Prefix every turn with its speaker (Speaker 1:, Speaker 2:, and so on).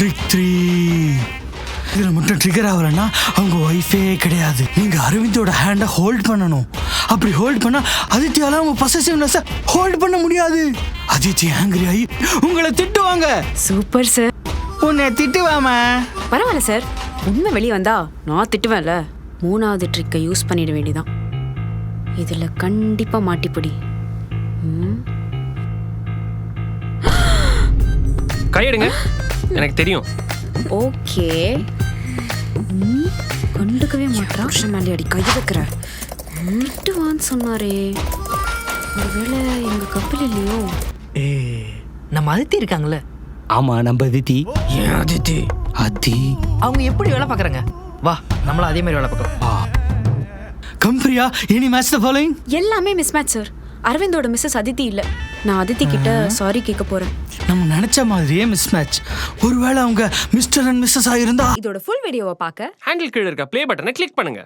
Speaker 1: Trick 3. இதுல மட்டும் trigger ஆகலன்னா அவங்க ஒய்ஃபே கிடையாது. நீங்க அரவிந்தோட ஹேண்டை ஹோல்ட் பண்ணணும். அப்படி ஹோல்ட் பண்ணா அதித்தியால அவங்க பொசசிவ்னஸை ஹோல்ட் பண்ண முடியாது. அதித்தி ஆங்கிரி ஆகி உங்களை திட்டுவாங்க.
Speaker 2: Super sir.
Speaker 1: உன்னை திட்டுவாமா?
Speaker 2: பரவாயில்ல சார், உண்மை வெளியே வந்தா நான் திட்டுவேன்ல. 3வது ட்ரிக்கை யூஸ் பண்ணிட வேண்டியதான். இதுல கண்டிப்பா மாட்டிப்படி.
Speaker 3: கையெடுங்க, எனக்கு தெரியும்.
Speaker 2: ஓகே. கண்டுக்கவே மாட்டான். புருஷன் மேலே அடி கை வைக்கிற. திட்டுவான்னு சொன்னாரே, ஒருவேளை எங்க கப்பல் இல்லையோ?
Speaker 4: நம்ம அதித்தி இருக்காங்கல்ல?
Speaker 1: ஆமா, நம்ம அதித்தி.
Speaker 4: ஏன் அதித்தி?
Speaker 1: அதி
Speaker 4: அவங்க எப்படி வேலை பார்க்குறாங்க? வா, நம்மளும் அதே மாதிரி வேலை பார்க்கலாம்.
Speaker 1: கம்பிரியா, எனி மேட்ச் த ஃபாலோயிங்?
Speaker 2: எல்லாமே மிஸ் மேட்ச் சார். அரவிந்தோட மிஸ்ஸஸ் அதித்தி இல்ல. நான் அதித்தி கிட்ட சாரி கேட்க போறேன்.
Speaker 1: நம்ம நினைச்ச மாதிரியே மிஸ் மேட்ச். ஒருவேளை அவங்க மிஸ்டர் அண்ட் மிஸ்ஸஸ் ஆயிருந்தா.
Speaker 2: இதோட ஃபுல் வீடியோவை பார்க்க
Speaker 3: ஹேண்டில் கீழே இருக்க ப்ளே பட்டனை கிளிக் பண்ணுங்க.